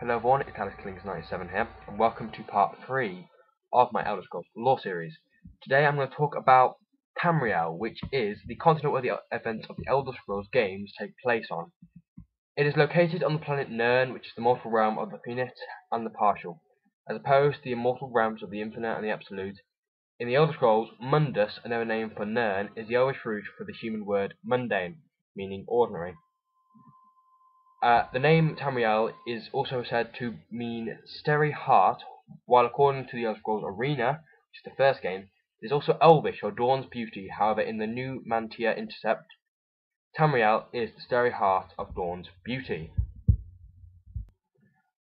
Hello everyone, it's AlexKillings97 here, and welcome to part 3 of my Elder Scrolls Lore series. Today I'm going to talk about Tamriel, which is the continent where the events of the Elder Scrolls games take place on. It is located on the planet Nirn, which is the mortal realm of the finite and the partial, as opposed to the immortal realms of the infinite and the absolute. In the Elder Scrolls, Mundus, another name for Nirn, is the Elvish root for the human word mundane, meaning ordinary. The name Tamriel is also said to mean starry heart, while according to the Elder Scrolls Arena, which is the first game, it is also Elvish or dawn's beauty. However, in the new Mantia Intercept, Tamriel is the starry heart of dawn's beauty.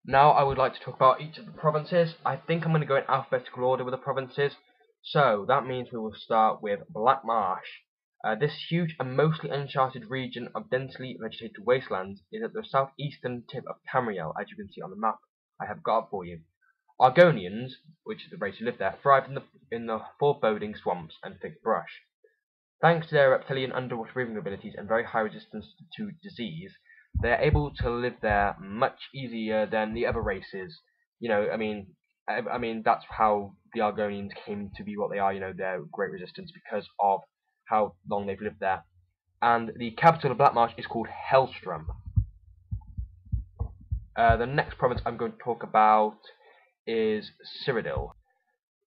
Now I would like to talk about each of the provinces. I think I'm going to go in alphabetical order with the provinces. So that means we will start with Black Marsh. This huge and mostly uncharted region of densely vegetated wastelands is at the southeastern tip of Tamriel, as you can see on the map I have got up for you. Argonians, which is the race who live there, thrived in the foreboding swamps and thick brush. Thanks to their reptilian underwater breathing abilities and very high resistance to disease, they are able to live there much easier than the other races. I mean that's how the Argonians came to be what they are. Their great resistance because of how long they've lived there. And the capital of Blackmarsh is called Hellstrom. The next province I'm going to talk about is Cyrodiil.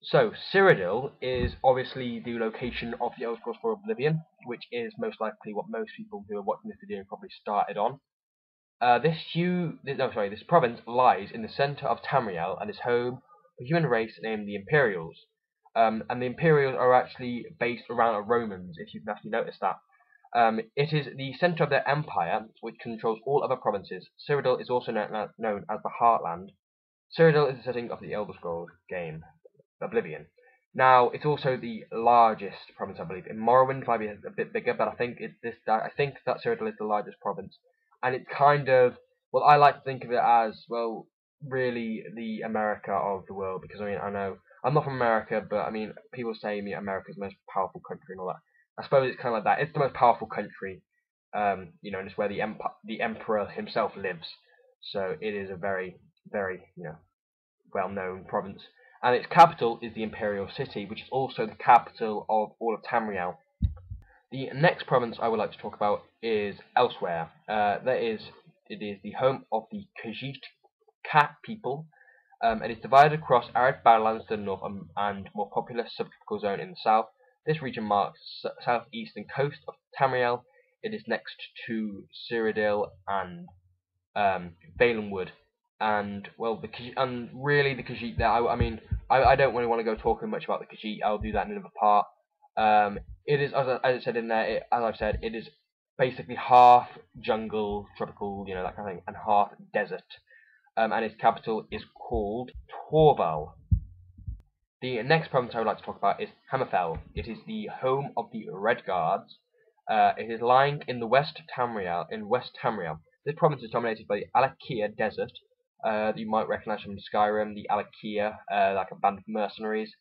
So, Cyrodiil is obviously the location of the Elder Scrolls IV Oblivion, which is most likely what most people who are watching this video probably started on. This province lies in the centre of Tamriel and is home to a human race named the Imperials. And the Imperials are actually based around the Romans, if you've actually noticed that. It is the centre of their empire, which controls all other provinces. Cyrodiil is also known as the Heartland. Cyrodiil is the setting of the Elder Scrolls game, Oblivion. Now, it's also the largest province, I believe. In Morrowind, might be a bit bigger, but I think that Cyrodiil is the largest province. And it's kind of, well, I like to think of it as, well, really the America of the world, because I know I'm not from America, but people say America's the most powerful country and all that. I suppose it's kind of like that. It's the most powerful country, and it's where the emperor himself lives. So it is a very, very, well-known province. And its capital is the Imperial City, which is also the capital of all of Tamriel. The next province I would like to talk about is Elsewhere. It is the home of the Khajiit Cat people. It is divided across arid badlands to the north and more populous subtropical zone in the south. This region marks the southeastern coast of Tamriel. It is next to Cyrodiil and Valenwood. And well, the Khajiit there. I don't really want to go talking much about the Khajiit. I'll do that in another part. It is, as I said in there, it is basically half jungle, tropical, that kind of thing, and half desert. And its capital is called Torval. The next province I would like to talk about is Hammerfell. It is the home of the Red Guards. It is lying in West Tamriel. This province is dominated by the Alakia Desert. You might recognize from Skyrim, the Alakia, like a band of mercenaries.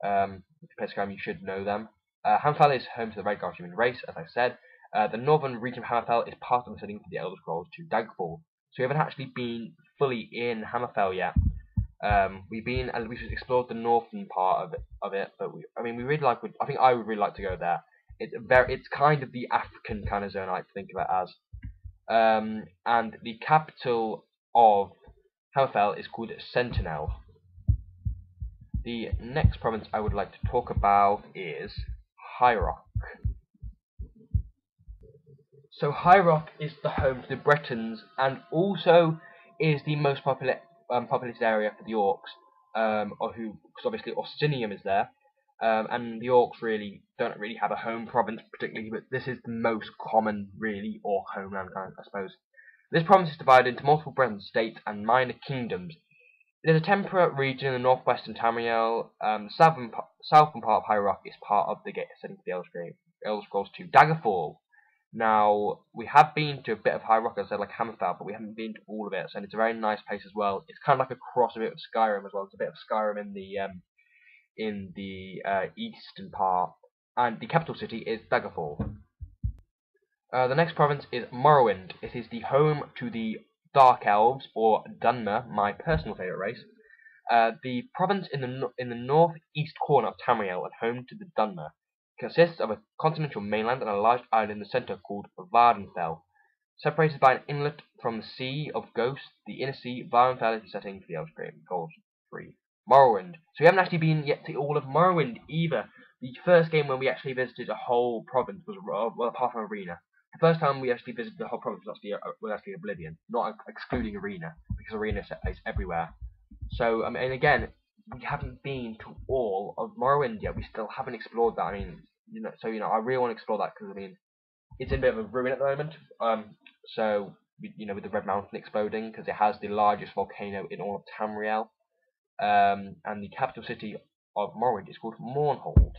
If you play Skyrim, you should know them. Hammerfell is home to the Red Guard human race, as I said. The northern region of Hammerfell is part of the setting for the Elder Scrolls II Daggerfall. So we haven't actually been fully in Hammerfell yet. We've explored the northern part of it, but I think I would really like to go there. It's kind of the African kind of zone I like to think of it as. And the capital of Hammerfell is called Sentinel. The next province I would like to talk about is High Rock. So High Rock is the home to the Bretons and also is the most populous area for the Orcs, because obviously Orsinium is there, and the Orcs don't really have a home province particularly, but this is the most common really Orc homeland, I suppose. This province is divided into multiple Breton states and minor kingdoms. It is a temperate region in the northwestern Tamriel. The southern part of High Rock is part of the setting for the Elder Scrolls II Daggerfall. Now, we have been to a bit of High Rock, as I said, like Hammerfell, but we haven't been to all of it, and it's a very nice place as well. It's kind of like a cross a bit of Skyrim as well. It's a bit of Skyrim in the eastern part, and the capital city is Daggerfall. The next province is Morrowind. It is the home to the Dark Elves, or Dunmer, my personal favourite race. The province in the northeast corner of Tamriel and home to the Dunmer consists of a continental mainland and a large island in the centre called Vardenfell. Separated by an inlet from the Sea of Ghosts, the inner sea, Vardenfell is the setting for the Elves' Goals 3. Morrowind. So we haven't actually been yet to all of Morrowind either. The first game when we actually visited a whole province was, well, apart from Arena. The first time we actually visited the whole province was actually Oblivion, not excluding Arena, because Arena is set place everywhere. So, and again, we haven't been to all of Morrowind yet. We still haven't explored that. I mean, I really want to explore that because, I mean, it's in a bit of a ruin at the moment. So, with the Red Mountain exploding, because it has the largest volcano in all of Tamriel. And the capital city of Morrowind is called Mournhold.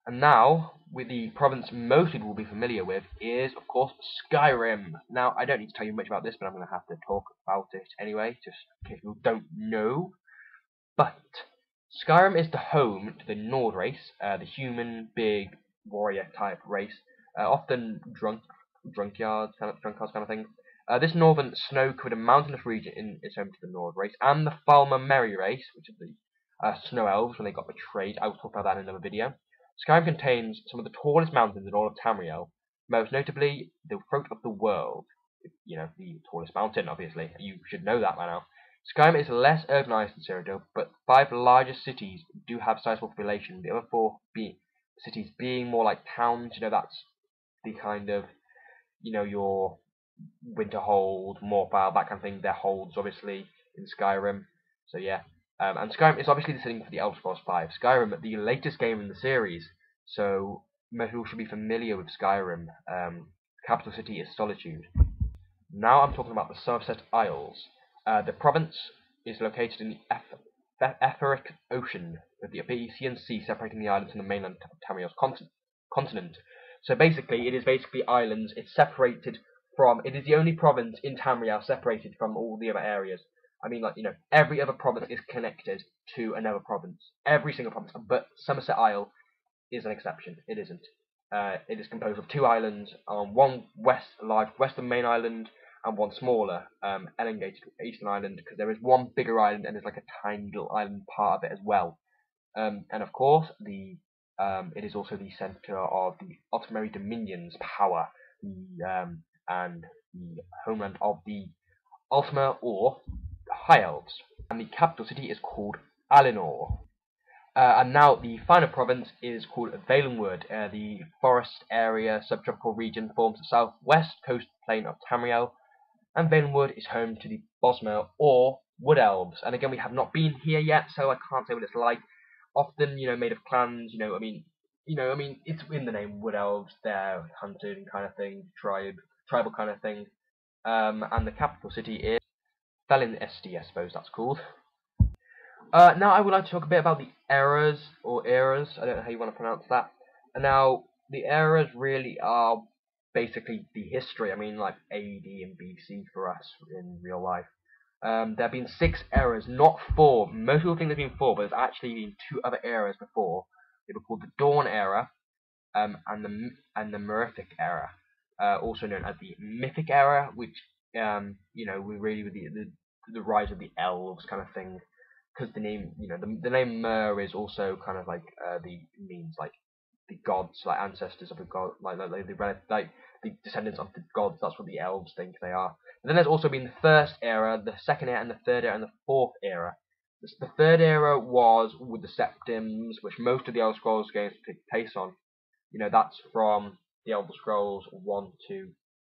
And now, with the province most people will be familiar with, is, of course, Skyrim. Now, I don't need to tell you much about this, but I'm going to have to talk about it anyway, just in case people don't know. But Skyrim is the home to the Nord race, the human, big, warrior-type race, often drunkards kind of thing. This northern snow-covered mountainous region is home to the Nord race, and the Falmer Merry race, which is the snow elves when they got betrayed. I will talk about that in another video. Skyrim contains some of the tallest mountains in all of Tamriel, most notably the Throat of the World. The tallest mountain, obviously. You should know that by now. Skyrim is less urbanized than Cyrodiil, but 5 largest cities do have sizable population. The other 4 cities being more like towns. That's the kind of, your Winterhold, Morphle, that kind of thing. Their holds, obviously, in Skyrim. So yeah. And Skyrim is obviously the setting for the Elder Scrolls V. Skyrim, the latest game in the series, so most people should be familiar with Skyrim. Capital city is Solitude. Now I'm talking about the Somerset Isles. The province is located in the Etheric Ocean, with the Abyssinian Sea separating the islands from the mainland of Tamriel's continent. So basically, it is islands. It's separated from. It is the only province in Tamriel separated from all the other areas. I mean, every other province is connected to another province. Every single province. But Somerset Isle is an exception. It isn't. It is composed of 2 islands, one western main island, and one smaller, elongated eastern island, because there is one bigger island, and there's like a tiny little island part of it as well. And of course, it is also the centre of the Ottomary Dominion's power, and the homeland of the Ultima or High Elves, and the capital city is called Alinor. And now the final province is called Valenwood. The forest area subtropical region forms the southwest coast plain of Tamriel, and Valenwood is home to the Bosmer or Wood Elves. And again, we have not been here yet, so I can't say what it's like. Often, made of clans. It's in the name Wood Elves. They're hunting kind of thing, tribal kind of thing. And the capital city is Felin SD, I suppose that's called. Now I would like to talk a bit about the eras, I don't know how you want to pronounce that. Now, the eras really are basically the history, I mean, like AD and BC for us in real life. There have been 6 eras, not 4. Most people think there's been 4, but there's actually been 2 other eras before. They were called the Dawn era, and the Mirific era, also known as the Mythic era, which we really with the rise of the elves kind of thing, because the name the name Myr is also kind of like means like the gods, like ancestors of the god, like the descendants of the gods. That's what the elves think they are. And then there's also been the first era, the second era, and the third era, and the fourth era. The third era was with the Septims, which most of the Elder Scrolls games take place on. That's from the Elder Scrolls 1 to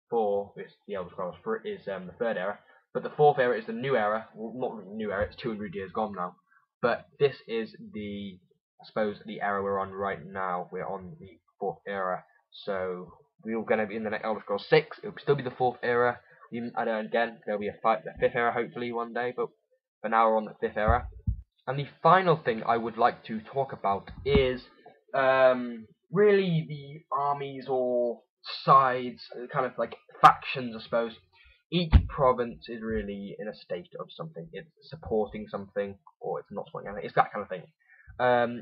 4. The Elder Scrolls is the third era. But the fourth era is the new era. Well, not really new era, it's 200 years gone now. But this is I suppose, the era we're on right now. We're on the fourth era. So we're going to be in the next Elder Scrolls 6. It'll still be the fourth era. And again, there'll be the fifth era hopefully one day. But for now we're on the fifth era. And the final thing I would like to talk about is really the armies or sides, kind of like factions, I suppose. Each province is really in a state of something. It's supporting something, or it's not supporting anything. It's that kind of thing.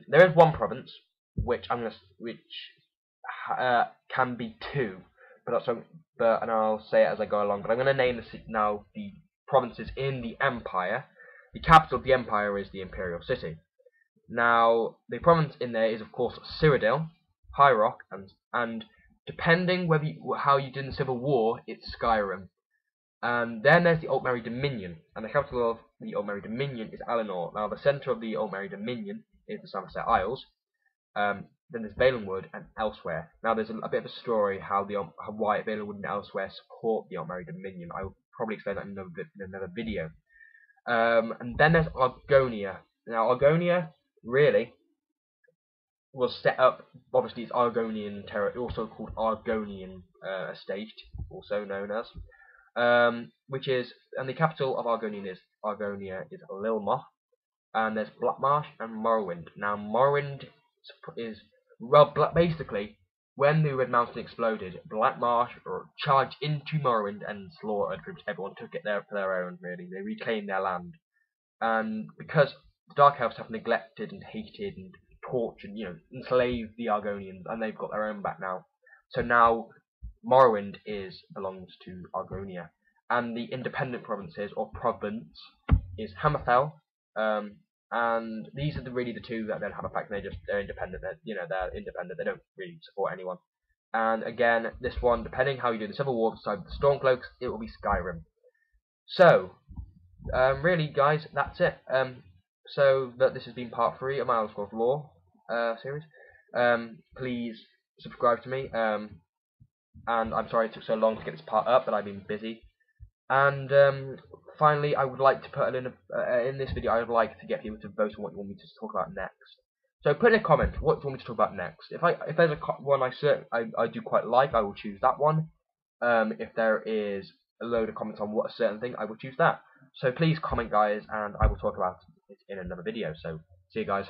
There is one province which can be 2, and I'll say it as I go along. But I'm going to name now the provinces in the empire. The capital of the empire is the imperial city. Now, the province in there is, of course, Cyrodiil, High Rock, and depending how you did in the Civil War, it's Skyrim. And then there's the Altmerry Dominion, and the capital of the Altmerry Dominion is Alinor. Now, the centre of the Altmerry Dominion is the Somerset Isles. Then there's Valenwood and elsewhere. Now, there's a bit of a story how why Valenwood and elsewhere support the Altmerry Dominion. I will probably explain that in another video. And then there's Argonia. Now, Argonia really was set up. Obviously, it's Argonian territory, also called Argonian Estate, also known as. And the capital of Argonia is Lilmoth, and there's Blackmarsh and Morrowind. Now, Morrowind is, well, basically, when the Red Mountain exploded, Blackmarsh charged into Morrowind and slaughtered pretty much everyone, took it there for their own, really. They reclaimed their land. And because the Dark Elves have neglected and hated and tortured, enslaved the Argonians, and they've got their own back now. So now Morrowind belongs to Argonia. And the independent provinces, or province, is Hammerfell, and these are really the two that don't have a fact. They're independent. They're independent. They don't really support anyone. And again, this one, depending how you do the Civil War beside the Stormcloaks, it will be Skyrim. So, really, guys, that's it. So this has been part 3 of my Elder Scrolls Lore series. Please subscribe to me. And I'm sorry it took so long to get this part up, but I've been busy. And finally, I would like to put in this video, I would like to get people to vote on what you want me to talk about next. So put in a comment what you want me to talk about next. If there's one I do quite like, I will choose that one. If there is a load of comments on what a certain thing, I will choose that. So please comment, guys, and I will talk about it in another video. So see you guys.